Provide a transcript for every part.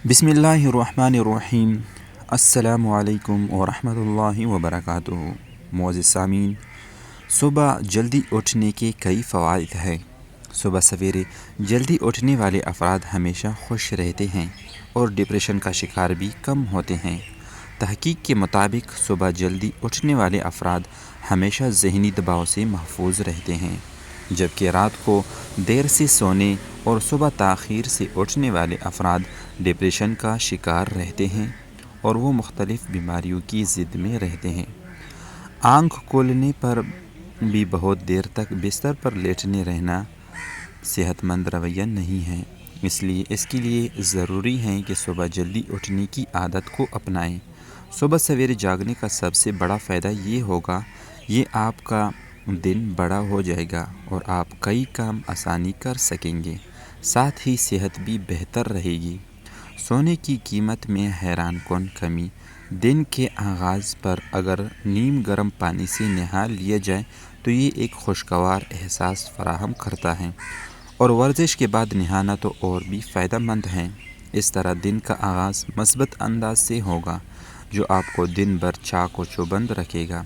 بسم اللہ الرحمن الرحیم۔ السلام علیکم ورحمۃ اللہ وبرکاتہ۔ معزز سامعین، صبح جلدی اٹھنے کے کئی فوائد ہیں۔ صبح سویرے جلدی اٹھنے والے افراد ہمیشہ خوش رہتے ہیں اور ڈپریشن کا شکار بھی کم ہوتے ہیں۔ تحقیق کے مطابق صبح جلدی اٹھنے والے افراد ہمیشہ ذہنی دباؤ سے محفوظ رہتے ہیں، جبکہ رات کو دیر سے سونے اور صبح تاخیر سے اٹھنے والے افراد ڈپریشن کا شکار رہتے ہیں اور وہ مختلف بیماریوں کی زد میں رہتے ہیں۔ آنکھ کھولنے پر بھی بہت دیر تک بستر پر لیٹنے رہنا صحت مند رویہ نہیں ہے، اس کے لیے ضروری ہے کہ صبح جلدی اٹھنے کی عادت کو اپنائیں۔ صبح سویرے جاگنے کا سب سے بڑا فائدہ یہ ہوگا، یہ آپ کا دن بڑا ہو جائے گا اور آپ کئی کام آسانی کر سکیں گے، ساتھ ہی صحت بھی بہتر رہے گی۔ سونے کی قیمت میں حیران کن کمی۔ دن کے آغاز پر اگر نیم گرم پانی سے نہا لیا جائے تو یہ ایک خوشگوار احساس فراہم کرتا ہے، اور ورزش کے بعد نہانا تو اور بھی فائدہ مند ہے۔ اس طرح دن کا آغاز مثبت انداز سے ہوگا، جو آپ کو دن بھر چاق و چوبند رکھے گا۔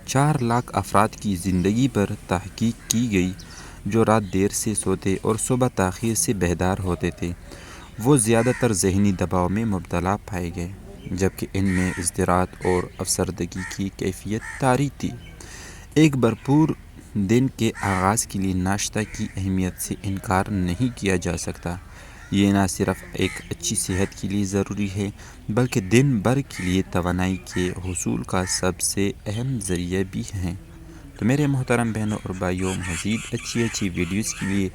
4 لاکھ افراد کی زندگی پر تحقیق کی گئی جو رات دیر سے سوتے اور صبح تاخیر سے بیدار ہوتے تھے، وہ زیادہ تر ذہنی دباؤ میں مبتلا پائے گئے، جبکہ ان میں اضطراب اور افسردگی کی کیفیت طاری تھی۔ ایک بھرپور دن کے آغاز کے لیے ناشتہ کی اہمیت سے انکار نہیں کیا جا سکتا۔ یہ نہ صرف ایک اچھی صحت کے لیے ضروری ہے، بلکہ دن بھر کے لیے توانائی کے حصول کا سب سے اہم ذریعہ بھی ہے۔ تو میرے محترم بہنوں اور بھائیوں، مزید اچھی ویڈیوز کے لیے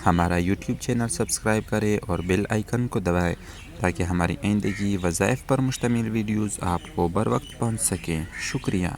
ہمارا یوٹیوب چینل سبسکرائب کریں اور بیل آئیکن کو دبائیں تاکہ ہماری آئندہ کی وظائف پر مشتمل ویڈیوز آپ کو بر وقت پہنچ سکیں۔ شکریہ۔